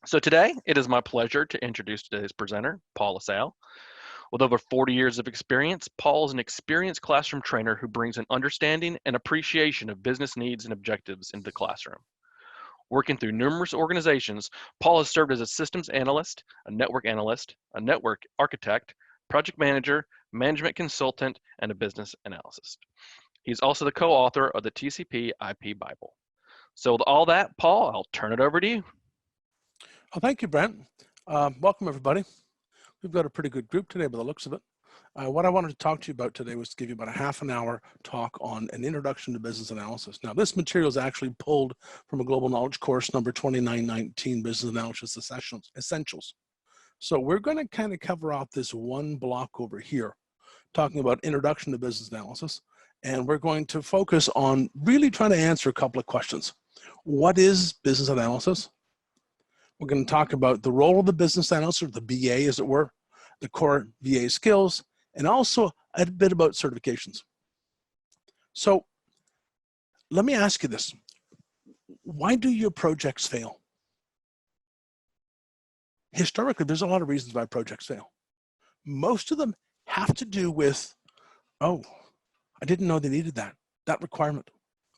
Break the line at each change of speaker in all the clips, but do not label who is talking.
So today, it is my pleasure to introduce today's presenter, Paul LaSalle. With over 40 years of experience, Paul is an experienced classroom trainer who brings an understanding and appreciation of business needs and objectives into the classroom. Working through numerous organizations, Paul has served as a systems analyst, a network architect, project manager, management consultant, and a business analyst. He's also the co-author of the TCP IP Bible. So with all that, Paul, I'll turn it over to you.
Well, thank you, Brent. Welcome, everybody. We've got a pretty good group today by the looks of it. What I wanted to talk to you about today was to give you about a half an hour talk on an introduction to business analysis. Now, this material is actually pulled from a global knowledge course number 2919, Business Analysis Essentials. So we're going to kind of cover off this one block over here, talking about introduction to business analysis. And we're going to focus on really trying to answer a couple of questions. What is business analysis? We're going to talk about the role of the business analyst, or the BA as it were, the core BA skills, and also a bit about certifications. So let me ask you this. Why do your projects fail? Historically, there's a lot of reasons why projects fail. Most of them have to do with, oh, I didn't know they needed that requirement.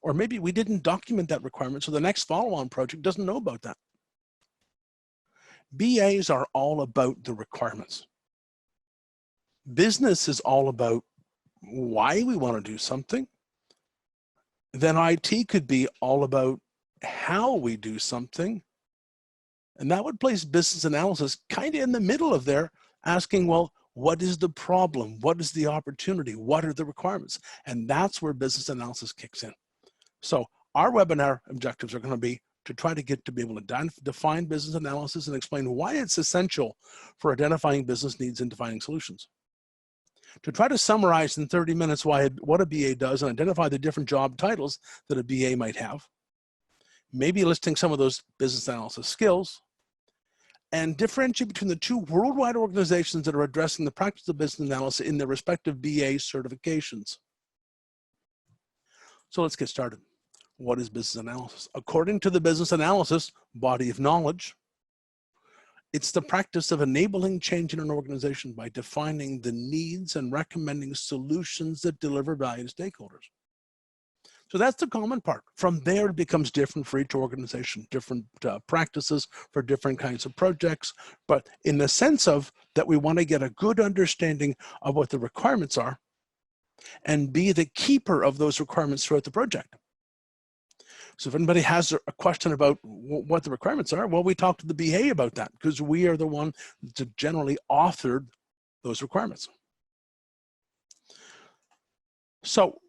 Or maybe we didn't document that requirement, so the next follow-on project doesn't know about that. BAs are all about the requirements. Business is all about why we want to do something. Then IT could be all about how we do something. And that would place business analysis kind of in the middle of there, asking, well, what is the problem? What is the opportunity? What are the requirements? And that's where business analysis kicks in. So our webinar objectives are going to be to try to get to be able to define business analysis and explain why it's essential for identifying business needs and defining solutions. To try to summarize in 30 minutes what a BA does and identify the different job titles that a BA might have, maybe listing some of those business analysis skills, and differentiate between the two worldwide organizations that are addressing the practice of business analysis in their respective BA certifications. So let's get started. What is business analysis? According to the business analysis body of knowledge, it's the practice of enabling change in an organization by defining the needs and recommending solutions that deliver value to stakeholders. So that's the common part. From there, it becomes different for each organization, different practices for different kinds of projects. But in the sense of that, we want to get a good understanding of what the requirements are and be the keeper of those requirements throughout the project. So if anybody has a question about what the requirements are, well, we talk to the BA about that because we are the one that generally authored those requirements. So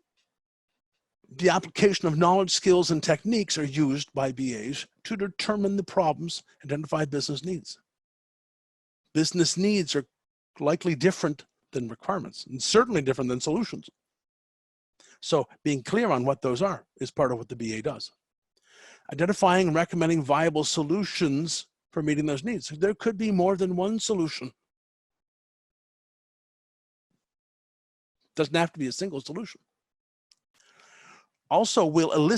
the application of knowledge, skills, and techniques are used by BAs to determine the problems, identify business needs. Business needs are likely different than requirements and certainly different than solutions. So being clear on what those are is part of what the BA does. Identifying and recommending viable solutions for meeting those needs. There could be more than one solution. Doesn't have to be a single solution. Also, we'll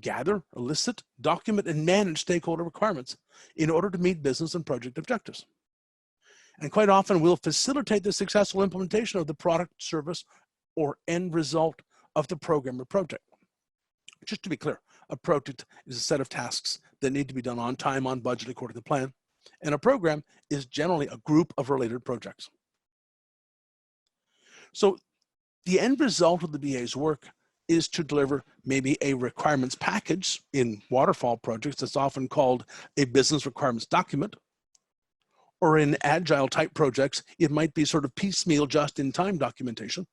gather, elicit, document, and manage stakeholder requirements in order to meet business and project objectives. And quite often, we'll facilitate the successful implementation of the product, service, or end result of the program or project. Just to be clear, a project is a set of tasks that need to be done on time, on budget, according to plan. And a program is generally a group of related projects. So the end result of the BA's work is to deliver maybe a requirements package. In waterfall projects, that's often called a business requirements document. Or in agile type projects, it might be sort of piecemeal just-in-time documentation.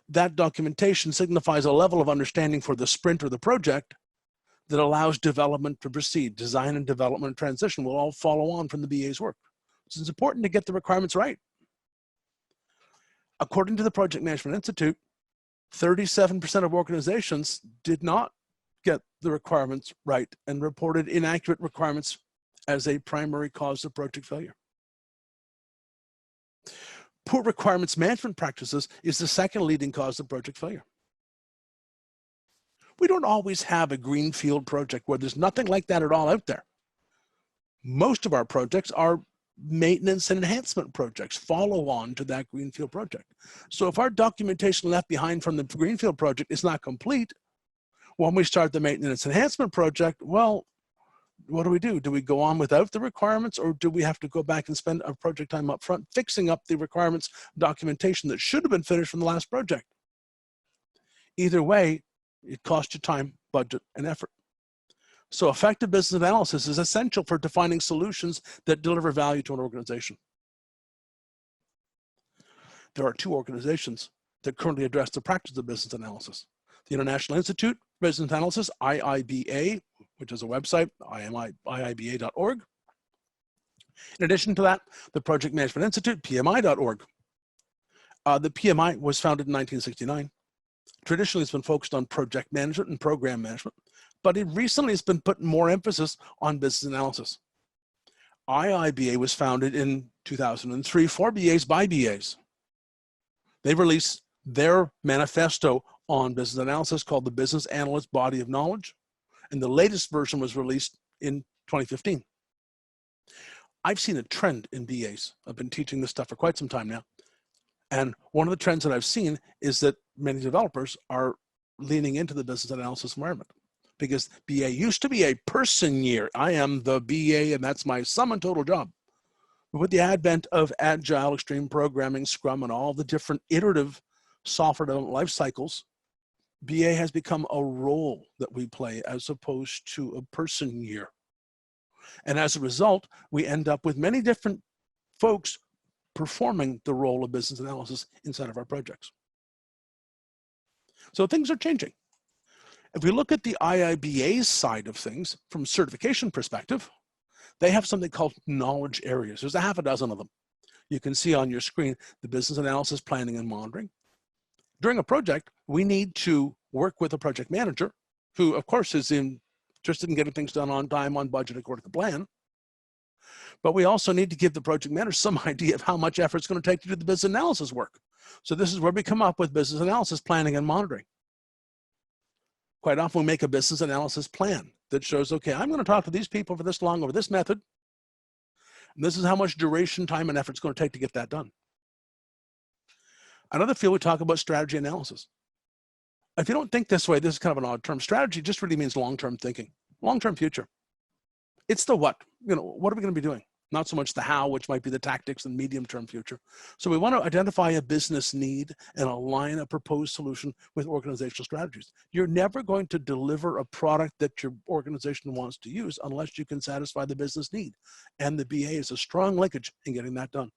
That documentation signifies a level of understanding for the sprint or the project that allows development to proceed. Design and development and transition will all follow on from the BA's work. So it's important to get the requirements right. According to the Project Management Institute, 37% of organizations did not get the requirements right and reported inaccurate requirements as a primary cause of project failure. Poor requirements management practices is the second leading cause of project failure. We don't always have a greenfield project where there's nothing like that at all out there. Most of our projects are maintenance and enhancement projects, follow on to that greenfield project. So if our documentation left behind from the greenfield project is not complete, when we start the maintenance enhancement project, well, what do? Do we go on without the requirements, or do we have to go back and spend our project time up front fixing up the requirements documentation that should have been finished from the last project? Either way, it costs you time, budget, and effort. So effective business analysis is essential for defining solutions that deliver value to an organization. There are 2 organizations that currently address the practice of business analysis. The International Institute for Business Analysis, IIBA, which is a website, iiba.org. In addition to that, the Project Management Institute, PMI.org. The PMI was founded in 1969. Traditionally, it's been focused on project management and program management, but it recently has been putting more emphasis on business analysis. IIBA was founded in 2003 for BAs by BAs. They released their manifesto on business analysis called the Business Analyst Body of Knowledge, and the latest version was released in 2015. I've seen a trend in BAs. I've been teaching this stuff for quite some time now. And one of the trends that I've seen is that many developers are leaning into the business analysis environment, because BA used to be a person year. I am the BA and that's my sum and total job. But with the advent of Agile, extreme programming, Scrum, and all the different iterative software development life cycles, BA has become a role that we play as opposed to a person year. And as a result, we end up with many different folks performing the role of business analysis inside of our projects. So things are changing. If we look at the IIBA's side of things from a certification perspective, they have something called knowledge areas. There's a half a dozen of them. You can see on your screen the business analysis, planning, and monitoring. During a project, we need to work with a project manager who, of course, is interested in getting things done on time, on budget, according to plan. But we also need to give the project manager some idea of how much effort it's going to take to do the business analysis work. So this is where we come up with business analysis, planning, and monitoring. Quite often we make a business analysis plan that shows, okay, I'm going to talk to these people for this long over this method. And this is how much duration, time, and effort it's going to take to get that done. Another field we talk about strategy analysis. If you don't think this way, this is kind of an odd term. Strategy just really means long-term thinking, long-term future. It's the what, what are we going to be doing? Not so much the how, which might be the tactics and medium-term future. So we want to identify a business need and align a proposed solution with organizational strategies. You're never going to deliver a product that your organization wants to use unless you can satisfy the business need. And the BA is a strong linkage in getting that done.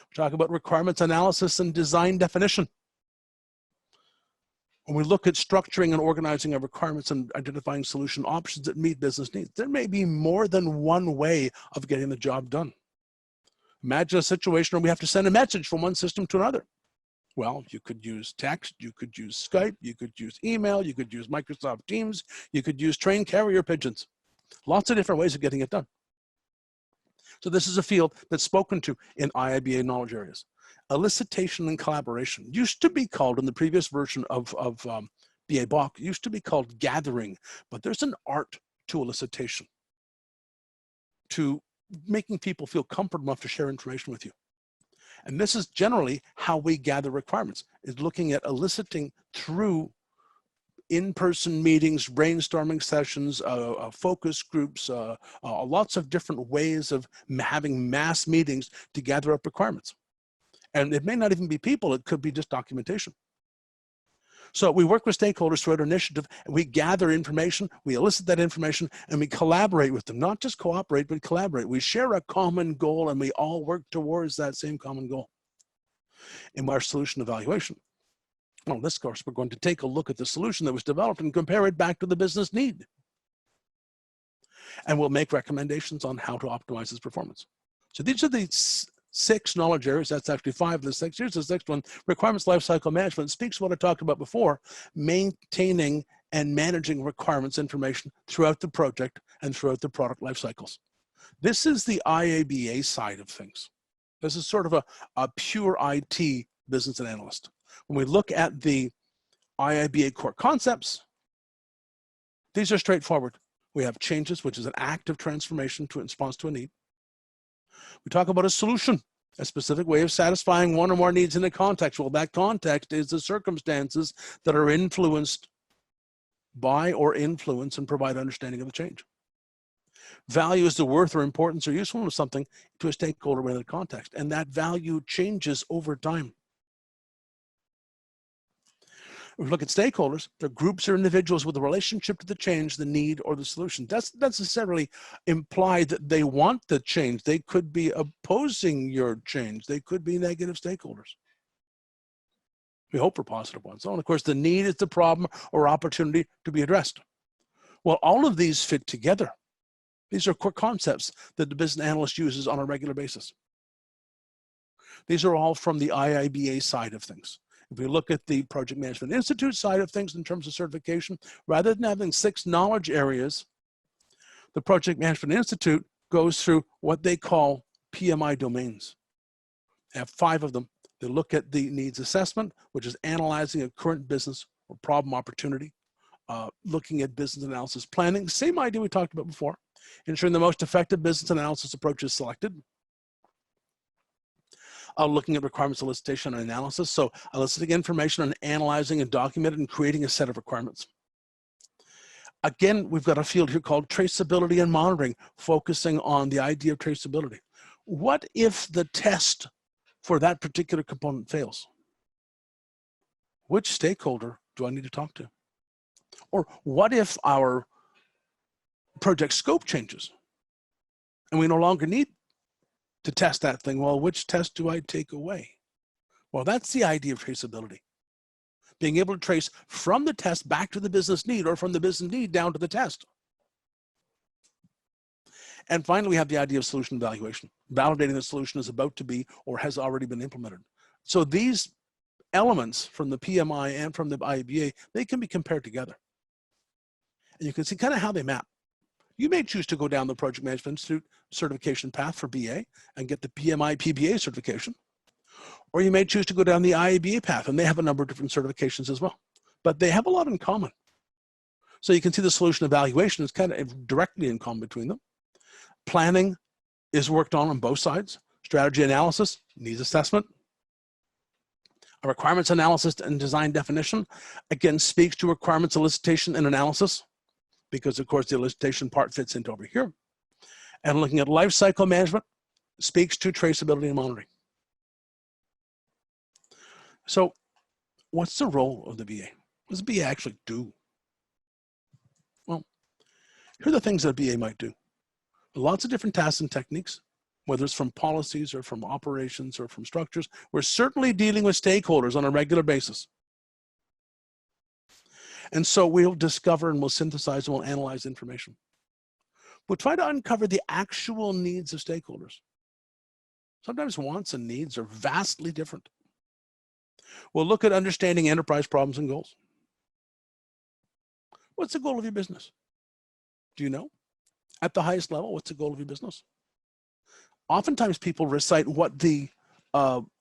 We talk about requirements analysis and design definition. When we look at structuring and organizing our requirements and identifying solution options that meet business needs, there may be more than one way of getting the job done. Imagine a situation where we have to send a message from one system to another. Well, you could use text, you could use Skype, you could use email, you could use Microsoft Teams, you could use train carrier pigeons. Lots of different ways of getting it done. So this is a field that's spoken to in IIBA knowledge areas. Elicitation and collaboration used to be called, in the previous version of BA Bok, used to be called gathering, but there's an art to elicitation, to making people feel comfortable enough to share information with you. And this is generally how we gather requirements, is looking at eliciting through in-person meetings, brainstorming sessions, focus groups, lots of different ways of having mass meetings to gather up requirements. And it may not even be people, it could be just documentation. So we work with stakeholders throughout our initiative, and we gather information, we elicit that information, and we collaborate with them. Not just cooperate, but collaborate. We share a common goal, and we all work towards that same common goal. In our solution evaluation, well, in this course, we're going to take a look at the solution that was developed and compare it back to the business need. And we'll make recommendations on how to optimize its performance. So these are the 6 knowledge areas. That's actually 5 of the 6. Here's the 6th one. Requirements lifecycle management speaks to what I talked about before, maintaining and managing requirements information throughout the project and throughout the product life cycles. This is the IABA side of things. This is sort of a pure IT business analyst. When we look at the IIBA core concepts. These are straightforward. We have changes, which is an active transformation in response to a need. We talk about a solution, a specific way of satisfying one or more needs in a context. Well, that context is the circumstances that are influenced by or influence and provide understanding of the change. Value is the worth or importance or usefulness of something to a stakeholder within a context, and that value changes over time. If we look at stakeholders, they're groups or individuals with a relationship to the change, the need, or the solution. That's not necessarily implied that they want the change. They could be opposing your change. They could be negative stakeholders. We hope for positive ones. And of course, the need is the problem or opportunity to be addressed. Well, all of these fit together. These are core concepts that the business analyst uses on a regular basis. These are all from the IIBA side of things. If we look at the Project Management Institute side of things in terms of certification, rather than having 6 knowledge areas, the Project Management Institute goes through what they call PMI domains. They have 5 of them. They look at the needs assessment, which is analyzing a current business or problem opportunity, looking at business analysis planning, same idea we talked about before, ensuring the most effective business analysis approach is selected. Looking at requirements elicitation and analysis, so eliciting information and analyzing and documenting and creating a set of requirements. Again, we've got a field here called traceability and monitoring, focusing on the idea of traceability. What if the test for that particular component fails? Which stakeholder do I need to talk to? Or what if our project scope changes and we no longer need to test that thing? Well, which test do I take away? Well, that's the idea of traceability. Being able to trace from the test back to the business need, or from the business need down to the test. And finally, we have the idea of solution evaluation, validating the solution is about to be or has already been implemented. So these elements from the PMI and from the IBA, they can be compared together. And you can see kind of how they map. You may choose to go down the Project Management Institute certification path for BA and get the PMI PBA certification, or you may choose to go down the IABA path, and they have a number of different certifications as well, but they have a lot in common. So you can see the solution evaluation is kind of directly in common between them. Planning is worked on both sides. Strategy analysis, needs assessment. A requirements analysis and design definition, again, speaks to requirements elicitation and analysis, because of course the elicitation part fits into over here. And looking at life cycle management speaks to traceability and monitoring. So what's the role of the BA? What does the BA actually do? Well, here are the things that a BA might do. Lots of different tasks and techniques, whether it's from policies or from operations or from structures. We're certainly dealing with stakeholders on a regular basis. And so we'll discover and we'll synthesize and we'll analyze information. We'll try to uncover the actual needs of stakeholders. Sometimes wants and needs are vastly different. We'll look at understanding enterprise problems and goals. What's the goal of your business? Do you know? At the highest level, what's the goal of your business? Oftentimes people recite what the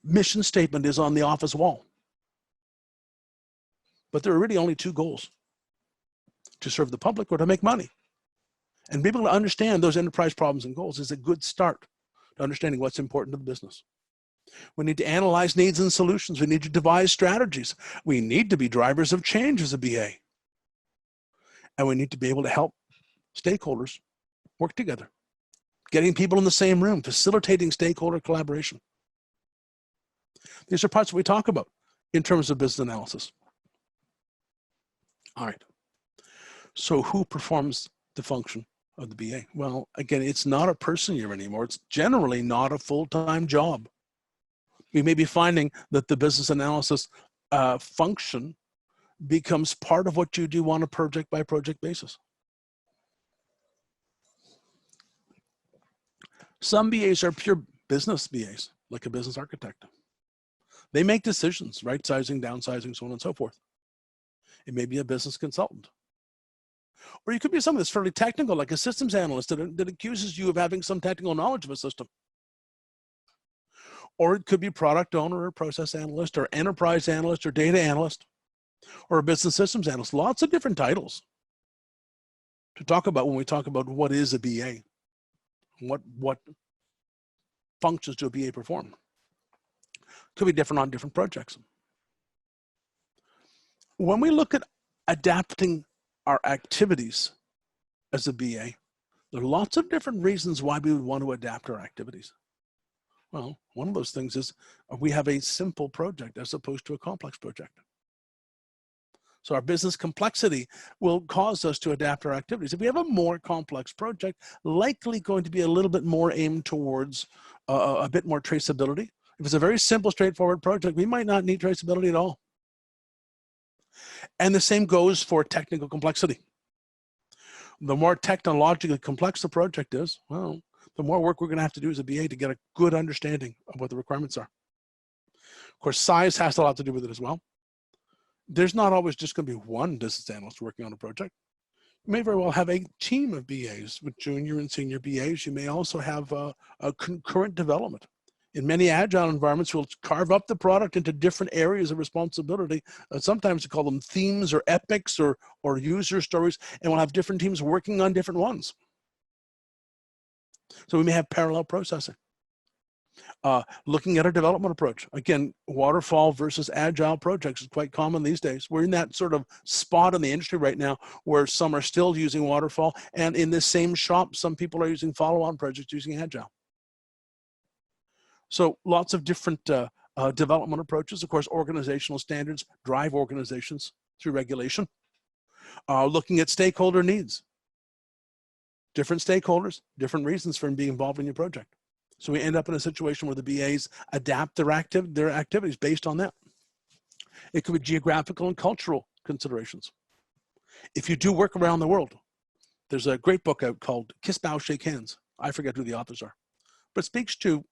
mission statement is on the office wall. But there are really only 2 goals: to serve the public or to make money. And being able to understand those enterprise problems and goals is a good start to understanding what's important to the business. We need to analyze needs and solutions. We need to devise strategies. We need to be drivers of change as a BA. And we need to be able to help stakeholders work together, getting people in the same room, facilitating stakeholder collaboration. These are parts that we talk about in terms of business analysis. All right. So who performs the function of the BA? Well, again, it's not a person year anymore. It's generally not a full-time job. We may be finding that the business analysis function becomes part of what you do on a project by project basis. Some BAs are pure business BAs, like a business architect. They make decisions, right sizing, downsizing, so on and so forth. It may be a business consultant. Or you could be someone that's fairly technical, like a systems analyst that accuses you of having some technical knowledge of a system. Or it could be product owner or process analyst or enterprise analyst or data analyst. or a business systems analyst. Lots of different titles to talk about when we talk about what is a BA, what functions do a BA perform. Could be different on different projects. When we look at adapting our activities as a BA, there are lots of different reasons why we would want to adapt our activities. Well, one of those things is we have a simple project as opposed to a complex project. So our business complexity will cause us to adapt our activities. If we have a more complex project, likely going to be a little bit more aimed towards a bit more traceability. If it's a very simple, straightforward project, we might not need traceability at all. And the same goes for technical complexity. The more technologically complex the project is, well, the more work we're going to have to do as a BA to get a good understanding of what the requirements are. Of course, size has a lot to do with it as well. There's not always just going to be one business analyst working on a project. You may very well have a team of BAs with junior and senior BAs. You may also have a concurrent development. In many agile environments, we'll carve up the product into different areas of responsibility. Sometimes we call them themes or epics or user stories, and we'll have different teams working on different ones. So we may have parallel processing. Looking at a development approach. Again, waterfall versus agile projects is quite common these days. We're in that sort of spot in the industry right now where some are still using waterfall, and in this same shop, some people are using follow-on projects using agile. So lots of different development approaches. Of course, organizational standards drive organizations through regulation. Looking at stakeholder needs. Different stakeholders, different reasons for being involved in your project. So we end up in a situation where the BAs adapt their activities based on that. It could be geographical and cultural considerations. If you do work around the world, there's a great book out called Kiss, Bow, Shake Hands. I forget who the authors are, but it speaks to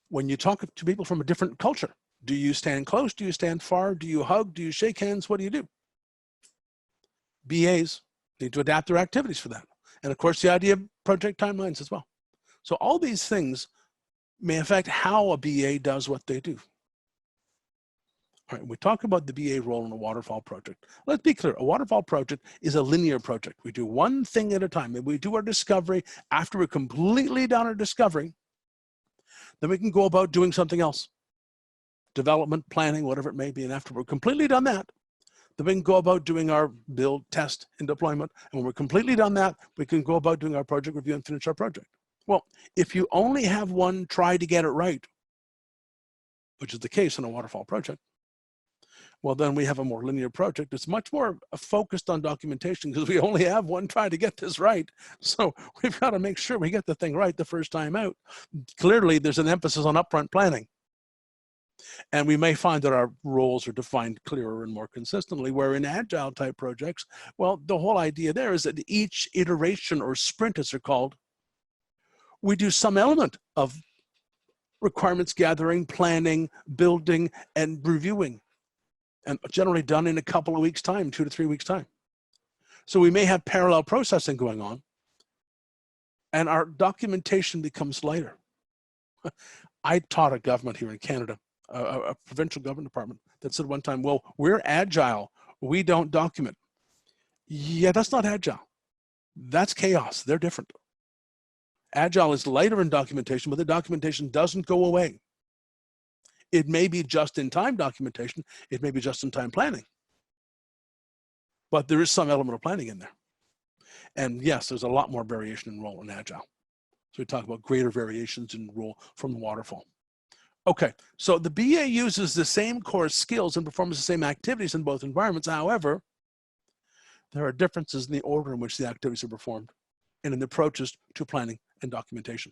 when you talk to people from a different culture. Do you stand close? Do you stand far? Do you hug? Do you shake hands? What do you do? BAs need to adapt their activities for that. And of course, the idea of project timelines as well. So all these things may affect how a BA does what they do. All right, we talk about the BA role in a waterfall project. Let's be clear, a waterfall project is a linear project. We do one thing at a time. And we do our discovery. After we're completely done our discovery, then we can go about doing something else. Development, planning, whatever it may be. And after we're completely done that, then we can go about doing our build, test, and deployment. And when we're completely done that, we can go about doing our project review and finish our project. Well, if you only have one try to get it right, which is the case in a waterfall project, well, then we have a more linear project. It's much more focused on documentation because we only have one try to get this right. So we've got to make sure we get the thing right the first time out. Clearly, there's an emphasis on upfront planning. And we may find that our roles are defined clearer and more consistently, where in agile type projects, well, the whole idea there is that each iteration or sprint, as they're called, we do some element of requirements gathering, planning, building, and reviewing, and generally done in a couple of weeks' time, 2 to 3 weeks' time. So we may have parallel processing going on, and our documentation becomes lighter. I taught a government here in Canada, a provincial government department, that said one time, well, we're agile, we don't document. Yeah, that's not agile. That's chaos. They're different. Agile is lighter in documentation, but the documentation doesn't go away. It may be just-in-time documentation. It may be just-in-time planning. But there is some element of planning in there. And yes, there's a lot more variation in role in Agile. So we talk about greater variations in role from the waterfall. Okay, so the BA uses the same core skills and performs the same activities in both environments. However, there are differences in the order in which the activities are performed and in the approaches to planning and documentation,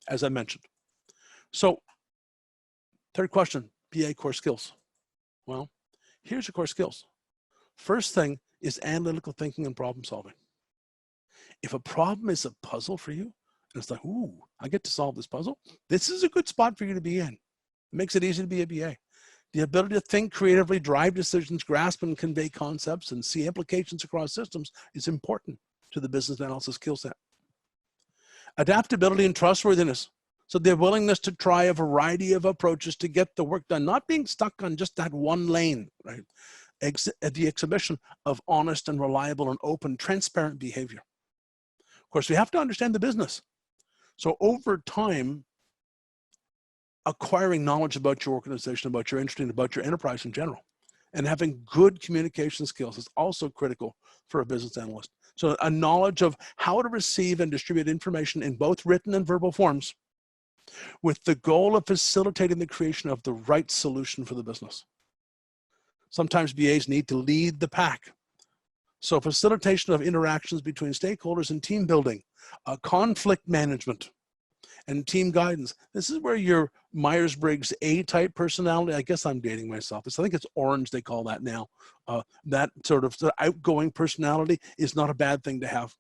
as I mentioned. So, third question, BA core skills. Well, here's your core skills. First thing is analytical thinking and problem solving. If a problem is a puzzle for you, and it's like, ooh, I get to solve this puzzle, this is a good spot for you to be in. It makes it easy to be a BA. The ability to think creatively, drive decisions, grasp and convey concepts, and see implications across systems is important to the business analysis skill set. Adaptability and trustworthiness. So their willingness to try a variety of approaches to get the work done, not being stuck on just that one lane, right? The exhibition of honest and reliable and open, transparent behavior. Of course, we have to understand the business. So over time, acquiring knowledge about your organization, about your industry, and about your enterprise in general, and having good communication skills is also critical for a business analyst. So a knowledge of how to receive and distribute information in both written and verbal forms with the goal of facilitating the creation of the right solution for the business. Sometimes BAs need to lead the pack. So facilitation of interactions between stakeholders and team building, conflict management, and team guidance. This is where your Myers-Briggs A-type personality, I guess I'm dating myself. I think it's orange, they call that now. That sort of outgoing personality is not a bad thing to have.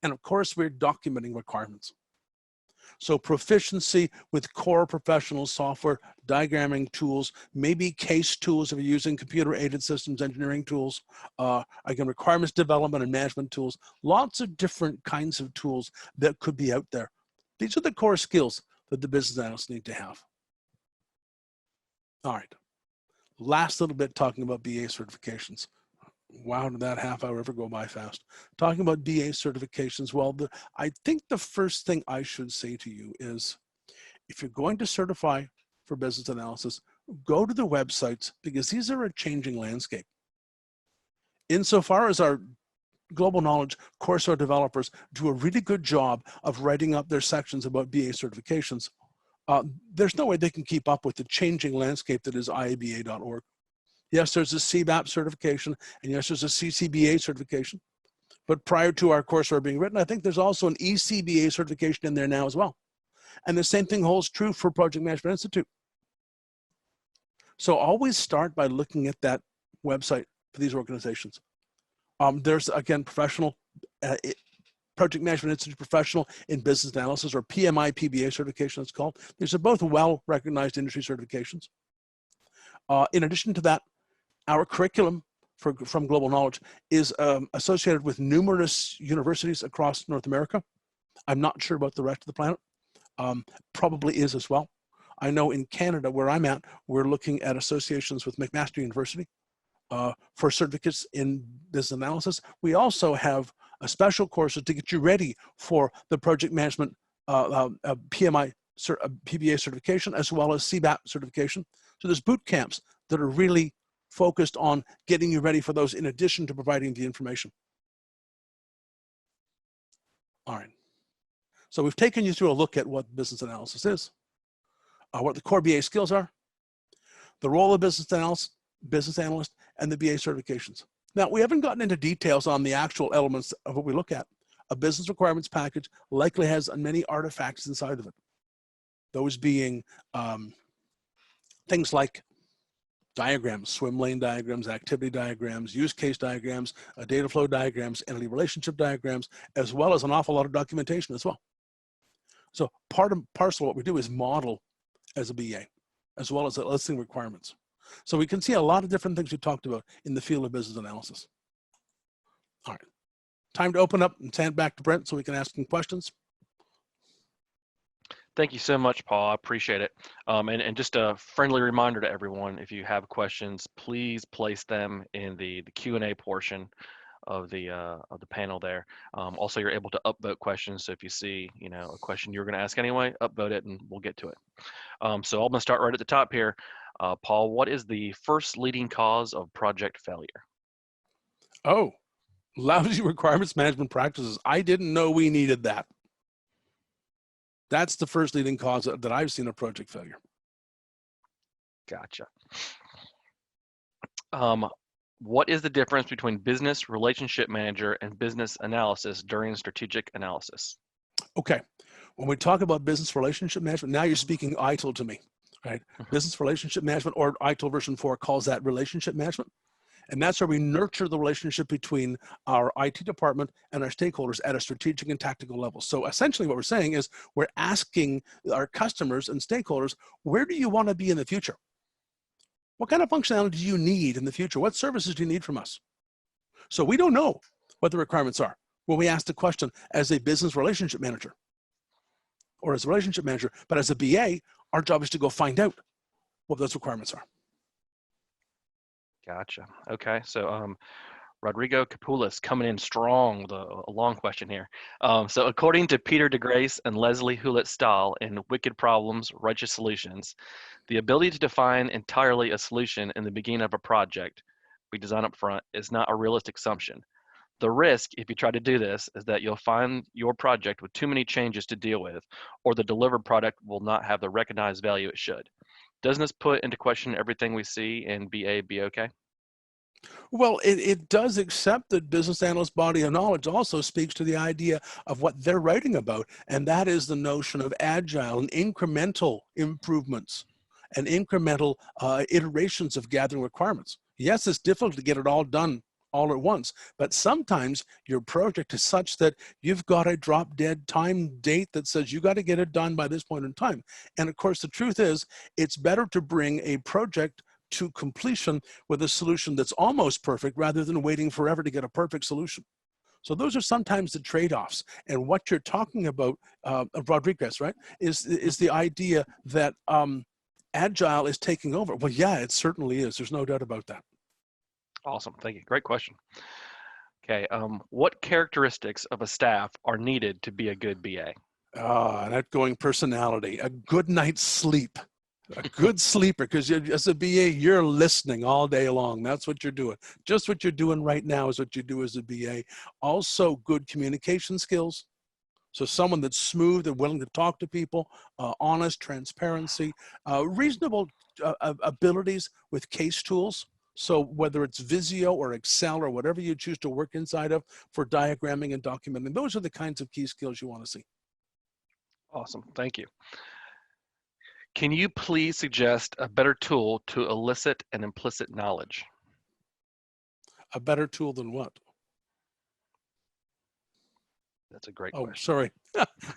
And of course, we're documenting requirements. So proficiency with core professional software, diagramming tools, maybe case tools if you're using computer-aided systems engineering tools, again, requirements development and management tools, lots of different kinds of tools that could be out there. These are the core skills that the business analysts need to have. All right, last little bit talking about BA certifications. Wow, did that half hour ever go by fast? Talking about BA certifications, well, I think the first thing I should say to you is, if you're going to certify for business analysis, go to the websites, because these are a changing landscape. Insofar as our Global Knowledge Coursera developers do a really good job of writing up their sections about BA certifications, there's no way they can keep up with the changing landscape that is iaba.org. Yes, there's a CBAP certification, and yes, there's a CCBA certification. But prior to our Coursera being written, I think there's also an ECBA certification in there now as well. And the same thing holds true for Project Management Institute. So always start by looking at that website for these organizations. There's, again, professional, Project Management Institute Professional in Business Analysis, or PMI PBA certification it's called. These are both well-recognized industry certifications. In addition to that, our curriculum from Global Knowledge is associated with numerous universities across North America. I'm not sure about the rest of the planet. Probably is as well. I know in Canada, where I'm at, we're looking at associations with McMaster University for certificates in business analysis. We also have a special courses to get you ready for the project management PMI PBA certification, as well as CBAP certification. So there's boot camps that are really focused on getting you ready for those, in addition to providing the information. All right. So we've taken you through a look at what business analysis is, what the core BA skills are, the role of business analyst, and the BA certifications. Now, we haven't gotten into details on the actual elements of what we look at. A business requirements package likely has many artifacts inside of it. Those being things like diagrams, swim lane diagrams, activity diagrams, use case diagrams, data flow diagrams, entity relationship diagrams, as well as an awful lot of documentation as well. So part and parcel of what we do is model as a BA, as well as listing requirements. So we can see a lot of different things we talked about in the field of business analysis. All right, time to open up and hand back to Brent so we can ask him questions.
Thank you so much, Paul. I appreciate it. And just a friendly reminder to everyone, if you have questions, please place them in the Q&A portion of the panel there. Also, you're able to upvote questions. So if you see, a question you're going to ask anyway, upvote it and we'll get to it. So I'm going to start right at the top here. Paul, what is the first leading cause of project failure?
Oh, lousy requirements management practices. I didn't know we needed that. That's the first leading cause that I've seen of project failure.
Gotcha. What is the difference between business relationship manager and business analysis during strategic analysis?
Okay, when we talk about business relationship management, now you're speaking ITIL to me, right? Business relationship management, or ITIL version 4 calls that relationship management. And that's where we nurture the relationship between our IT department and our stakeholders at a strategic and tactical level. So essentially what we're saying is we're asking our customers and stakeholders, where do you want to be in the future? What kind of functionality do you need in the future? What services do you need from us? So we don't know what the requirements are when we ask the question as a business relationship manager. or as a relationship manager, but as a BA, our job is to go find out what those requirements are.
Gotcha. Okay. So Rodrigo Capoulas coming in strong with a long question here. So according to Peter DeGrace and Leslie Hewlett-Stahl in Wicked Problems, Righteous Solutions, the ability to define entirely a solution in the beginning of a project we design up front is not a realistic assumption. The risk, if you try to do this, is that you'll find your project with too many changes to deal with, or the delivered product will not have the recognized value it should. Doesn't this put into question everything we see in BA Bok?
Well, it does, accept that business analyst body of knowledge also speaks to the idea of what they're writing about, and that is the notion of agile and incremental improvements and incremental iterations of gathering requirements. Yes, it's difficult to get it all done all at once, but sometimes your project is such that you've got a drop dead time date that says you got to get it done by this point in time. And of course, the truth is, it's better to bring a project to completion with a solution that's almost perfect rather than waiting forever to get a perfect solution. So those are sometimes the trade-offs. And what you're talking about, Rodriguez, right, is the idea that Agile is taking over. Well, yeah, it certainly is. There's no doubt about that.
Awesome. Thank you. Great question. Okay. What characteristics of a staff are needed to be a good BA?
An outgoing personality, a good night's sleep, a good sleeper, because as a BA, you're listening all day long. That's what you're doing. Just what you're doing right now is what you do as a BA. Also, good communication skills. So someone that's smooth and willing to talk to people, honest, transparency, reasonable abilities with case tools. So whether it's Visio or Excel or whatever you choose to work inside of for diagramming and documenting, those are the kinds of key skills you want to see.
Awesome. Thank you. Can you please suggest a better tool to elicit an implicit knowledge?
A better tool than what?
That's a great
Oh,
question.
sorry.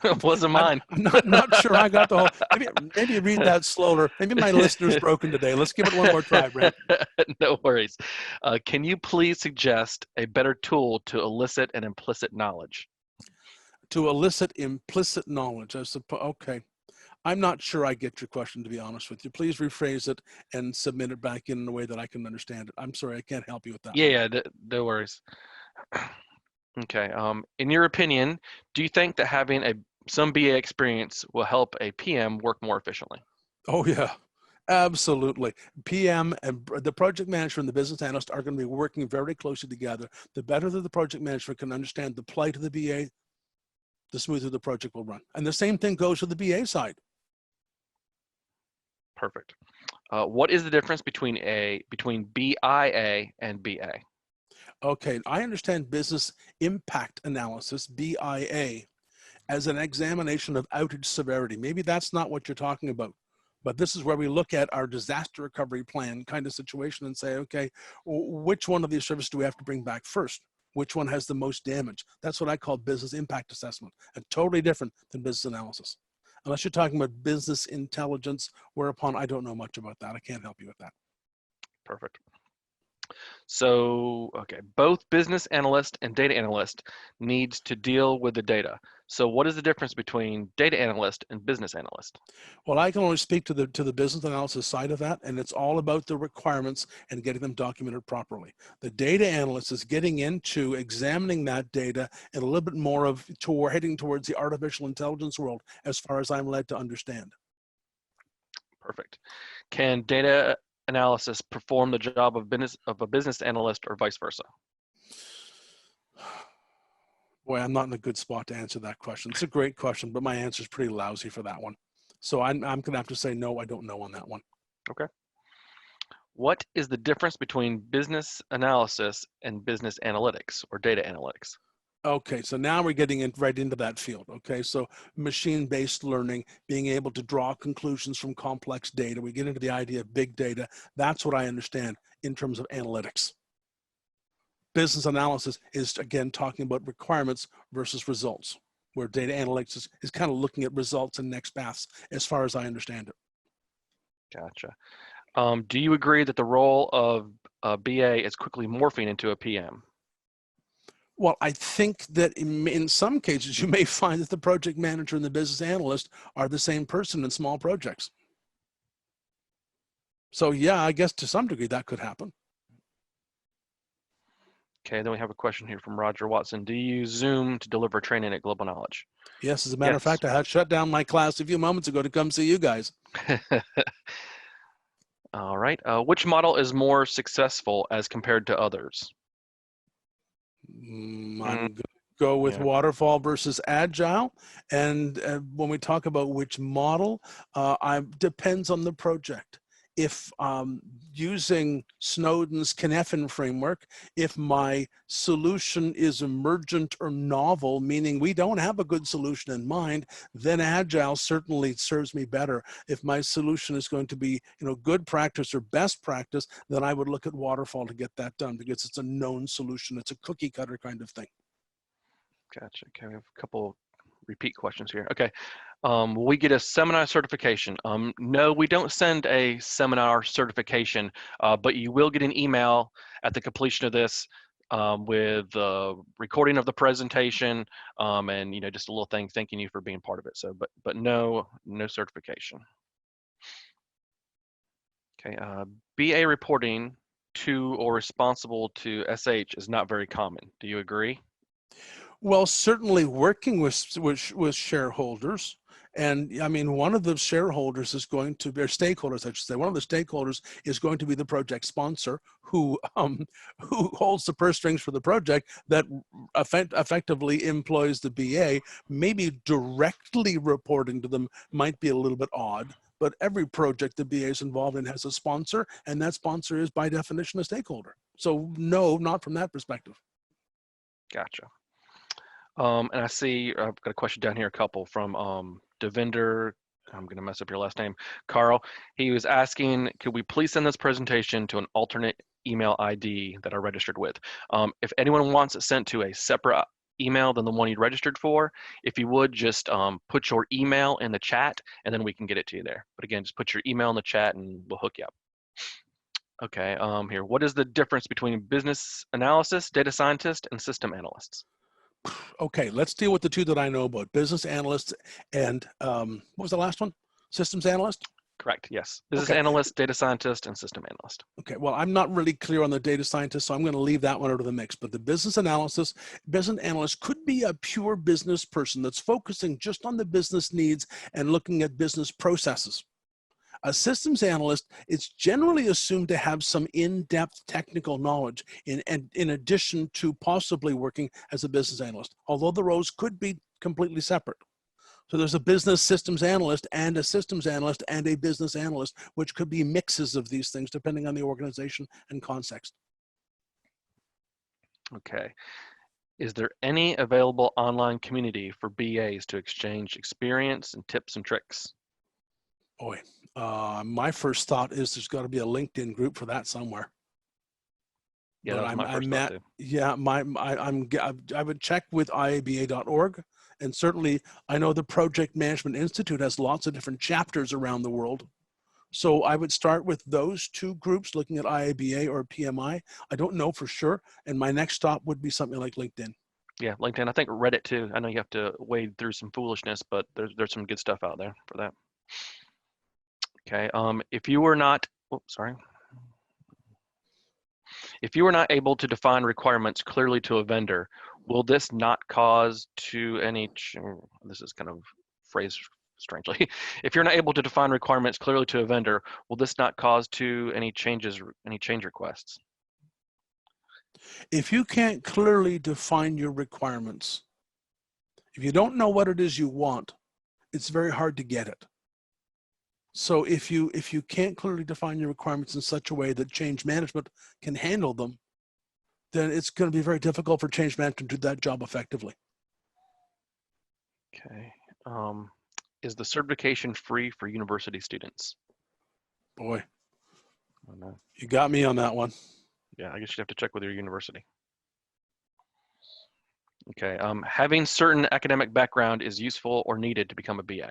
It wasn't mine.
I'm not sure I got the whole. Maybe read that slower. Maybe my listener's broken today. Let's give it one more try, Brent.
No worries. Can you please suggest a better tool to elicit an implicit knowledge?
To elicit implicit knowledge, I suppose. Okay. I'm not sure I get your question, to be honest with you. Please rephrase it and submit it back in a way that I can understand it. I'm sorry, I can't help you with that.
Yeah, no worries. Okay. In your opinion, do you think that having some BA experience will help a PM work more efficiently?
Oh yeah, absolutely. PM and the project manager and the business analyst are going to be working very closely together. The better that the project manager can understand the plight of the BA, the smoother the project will run. And the same thing goes for the BA side.
Perfect. What is the difference between BIA and BA?
Okay, I understand business impact analysis, BIA, as an examination of outage severity. Maybe that's not what you're talking about, but this is where we look at our disaster recovery plan kind of situation and say, okay, which one of these services do we have to bring back first? Which one has the most damage? That's what I call business impact assessment, and totally different than business analysis. Unless you're talking about business intelligence, whereupon I don't know much about that. I can't help you with that.
Perfect. So, okay, both business analyst and data analyst needs to deal with the data. So what is the difference between data analyst and business analyst?
Well, I can only speak to the business analysis side of that, and it's all about the requirements and getting them documented properly. The data analyst is getting into examining that data and a little bit more of heading towards the artificial intelligence world, as far as I'm led to understand.
Perfect. Can data analysis perform the job of a business analyst or vice versa?
Boy, I'm not in a good spot to answer that question. It's a great question, but my answer is pretty lousy for that one. So I'm going to have to say no, I don't know on that one.
Okay. What is the difference between business analysis and business analytics or data analytics?
Okay, so now we're getting right into that field. Okay, so machine-based learning, being able to draw conclusions from complex data. We get into the idea of big data. That's what I understand in terms of analytics. Business analysis is, again, talking about requirements versus results, where data analytics is kind of looking at results and next paths, as far as I understand it.
Gotcha. Do you agree that the role of a BA is quickly morphing into a PM?
Well, I think that in some cases, you may find that the project manager and the business analyst are the same person in small projects. So yeah, I guess to some degree that could happen.
Okay, then we have a question here from Roger Watson. Do you use Zoom to deliver training at Global Knowledge?
Yes, as a matter of
Yes.
fact, I had shut down my class a few moments ago to come see you guys.
All right. Which model is more successful as compared to others?
I'm
Mm,
going to go with
yeah.
waterfall versus agile. And when we talk about which model, depends on the project. If using Snowden's Cynefin framework, if my solution is emergent or novel, meaning we don't have a good solution in mind, then agile certainly serves me better. If my solution is going to be, good practice or best practice, then I would look at waterfall to get that done because it's a known solution. It's a cookie cutter kind of thing.
Gotcha. Okay, we have a couple repeat questions here. Okay. Will we get a seminar certification? No, we don't send a seminar certification, but you will get an email at the completion of this with the recording of the presentation and just a little thing thanking you for being part of it. So, but no certification. Okay. BA reporting to or responsible to SH is not very common. Do you agree?
Well, certainly working with shareholders. And I mean, one of the shareholders is going to be, or stakeholders, I should say, one of the stakeholders is going to be the project sponsor who holds the purse strings for the project that effectively employs the BA. Maybe directly reporting to them might be a little bit odd, but every project the BA is involved in has a sponsor, and that sponsor is by definition a stakeholder. So no, not from that perspective.
Gotcha. And I see I've got a question down here, a couple from Devinder. I'm going to mess up your last name, Carl. He was asking, could we please send this presentation to an alternate email ID that I registered with? If anyone wants it sent to a separate email than the one you registered for, if you would just put your email in the chat and then we can get it to you there. But again, just put your email in the chat and we'll hook you up. Okay, here. What is the difference between business analysis, data scientist, and system analysts?
Okay, let's deal with the two that I know about, business analysts and what was the last one? Systems analyst?
Correct, yes. Business
Okay,
analyst, data scientist, and system analyst.
okay. Well, I'm not really clear on the data scientist, so I'm going to leave that one out of the mix. But the business analyst could be a pure business person that's focusing just on the business needs and looking at business processes. A systems analyst is generally assumed to have some in-depth technical knowledge in addition to possibly working as a business analyst, although the roles could be completely separate. So there's a business systems analyst and a systems analyst and a business analyst, which could be mixes of these things depending on the organization and context.
Okay. Is there any available online community for BAs to exchange experience and tips and tricks?
Boy, my first thought is there's got to be a LinkedIn group for that somewhere.
Yeah,
But
that was my first thought too.
yeah, I would check with iaba.org, and certainly I know the Project Management Institute has lots of different chapters around the world. So I would start with those two groups, looking at IABA or PMI. I don't know for sure, and my next stop would be something like LinkedIn.
Yeah, LinkedIn. I think Reddit too. I know you have to wade through some foolishness, but there's some good stuff out there for that. Okay. If you were not, sorry. If you were not able to define requirements clearly to a vendor, will this not cause to any, this is kind of phrased strangely. If you're not able to define requirements clearly to a vendor, will this not cause to any changes, any change requests?
If you can't clearly define your requirements, if you don't know what it is you want, it's very hard to get it. So if you can't clearly define your requirements in such a way that change management can handle them, then it's going to be very difficult for change management to do that job effectively.
Okay. Is the certification free for university students?
Boy,
Oh, no.
you got me on that one.
Yeah, I guess you have to check with your university. Okay. Having certain academic background is useful or needed to become a BA?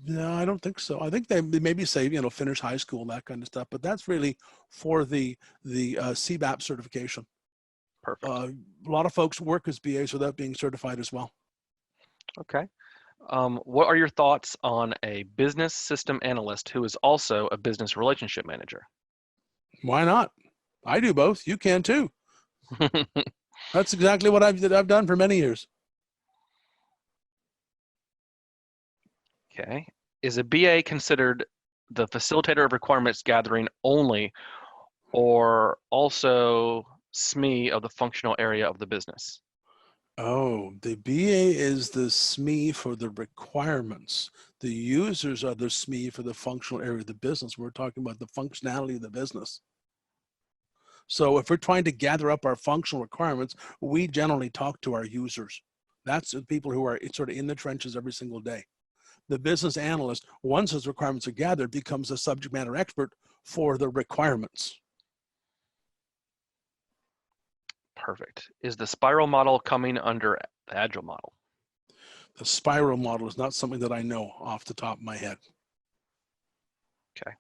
No, I don't think so. I think they maybe say, finish high school, that kind of stuff, but that's really for the CBAP certification.
Perfect.
A lot of folks work as BAs without being certified as well.
Okay. What are your thoughts on a business system analyst who is also a business relationship manager?
Why not? I do both. You can too. That's exactly what I've done for many years.
Okay. Is a BA considered the facilitator of requirements gathering only, or also SME of the functional area of the business?
Oh, the BA is the SME for the requirements. The users are the SME for the functional area of the business. We're talking about the functionality of the business. So if we're trying to gather up our functional requirements, we generally talk to our users. That's the people who are sort of in the trenches every single day. The business analyst, once those requirements are gathered, becomes a subject matter expert for the requirements.
Perfect. Is the spiral model coming under the Agile model?
The spiral model is not something that I know off the top of my head.
Okay.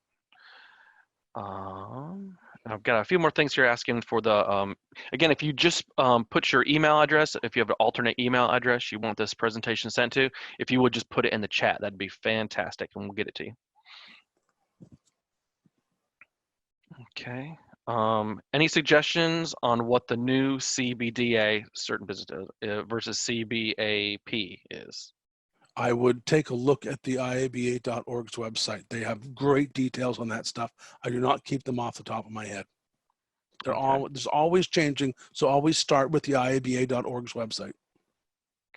I've got a few more things here asking for the, again, if you just put your email address, if you have an alternate email address you want this presentation sent to, if you would just put it in the chat, that'd be fantastic, and we'll get it to you. Okay. Any suggestions on what the new CBDA, certain business, versus CBAP is?
I would take a look at the iaba.org's website. They have great details on that stuff. I do not keep them off the top of my head. There's always changing, so always start with the iaba.org's website.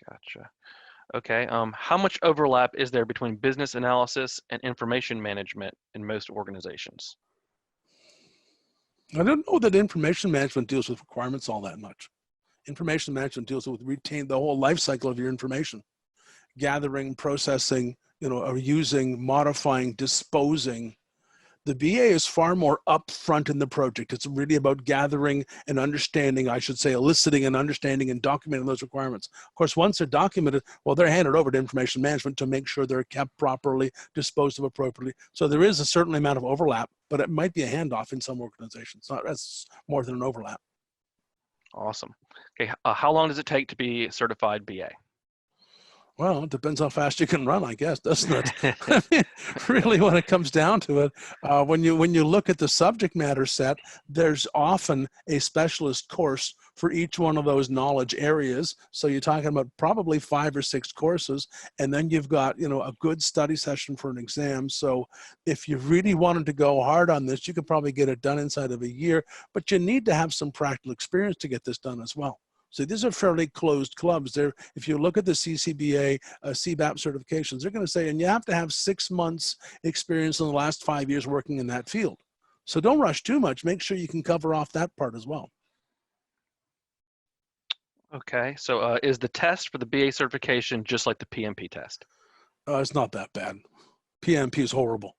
Gotcha. Okay. How much overlap is there between business analysis and information management in most organizations?
I don't know that information management deals with requirements all that much. Information management deals with the whole life cycle of your information, gathering, processing, or using, modifying, disposing. The BA is far more upfront in the project. It's really about gathering and understanding, I should say, eliciting and understanding and documenting those requirements. Of course, once they're documented, well, they're handed over to information management to make sure they're kept properly, disposed of appropriately. So there is a certain amount of overlap, but it might be a handoff in some organizations. That's more than an overlap.
Awesome. Okay. How long does it take to be certified BA?
Well, it depends how fast you can run, I guess, doesn't it? I mean, really, when it comes down to it, when you look at the subject matter set, there's often a specialist course for each one of those knowledge areas. So you're talking about probably 5 or 6 courses, and then you've got a good study session for an exam. So if you really wanted to go hard on this, you could probably get it done inside of a year, but you need to have some practical experience to get this done as well. So these are fairly closed clubs. If you look at the CCBA, CBAP certifications, they're going to say, and you have to have 6 months experience in the last 5 years working in that field. So don't rush too much. Make sure you can cover off that part as well.
Okay. So is the test for the BA certification just like the PMP test?
It's not that bad. PMP is horrible.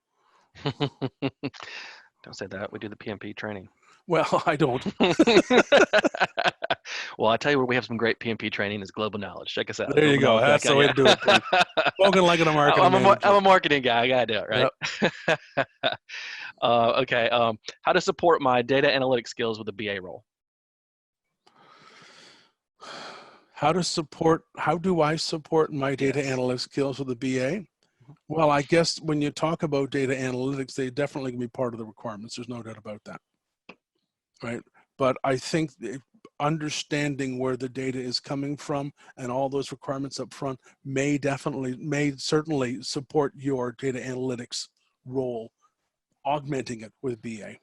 Don't say that. We do the PMP training.
Well, I don't.
Well, I tell you where we have some great PMP training is Global Knowledge. Check us out.
There you go. That's the way to do it, Pete. Spoken like a marketing manager.
I'm a marketing guy. I gotta do it, right? Yep. Okay. How to support my data analytics skills with the BA role?
How do I support my data analytics skills with the BA? Well, I guess when you talk about data analytics, they definitely can be part of the requirements. There's no doubt about that, right? But I think understanding where the data is coming from and all those requirements up front may certainly support your data analytics role, augmenting it with BA.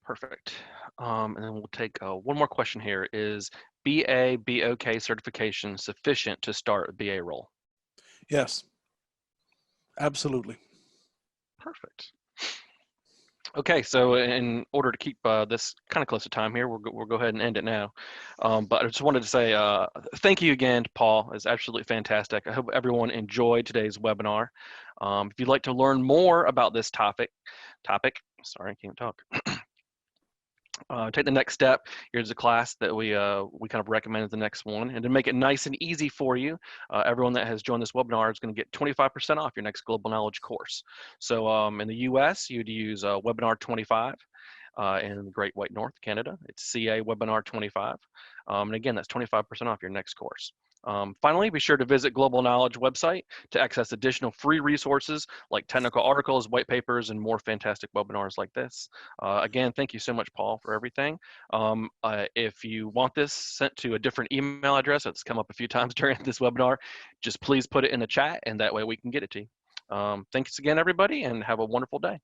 Perfect. And then we'll take one more question here. Is BA BOK certification sufficient to start a BA role?
Yes, absolutely.
Perfect. Okay, so in order to keep this kind of close to time here, we'll go ahead and end it now. But I just wanted to say thank you again to Paul. It's absolutely fantastic. I hope everyone enjoyed today's webinar. If you'd like to learn more about this topic, sorry, I can't talk. Take the next step. Here's a class that we kind of recommend as the next one, and to make it nice and easy for you, everyone that has joined this webinar is going to get 25% off your next Global Knowledge course. So in the U.S., you'd use webinar 25. in the Great White North, Canada. It's CA Webinar 25. And again, that's 25% off your next course. Finally, be sure to visit Global Knowledge website to access additional free resources like technical articles, white papers, and more fantastic webinars like this. Again, thank you so much, Paul, for everything. If you want this sent to a different email address that's come up a few times during this webinar, just please put it in the chat, and that way we can get it to you. Thanks again, everybody, and have a wonderful day.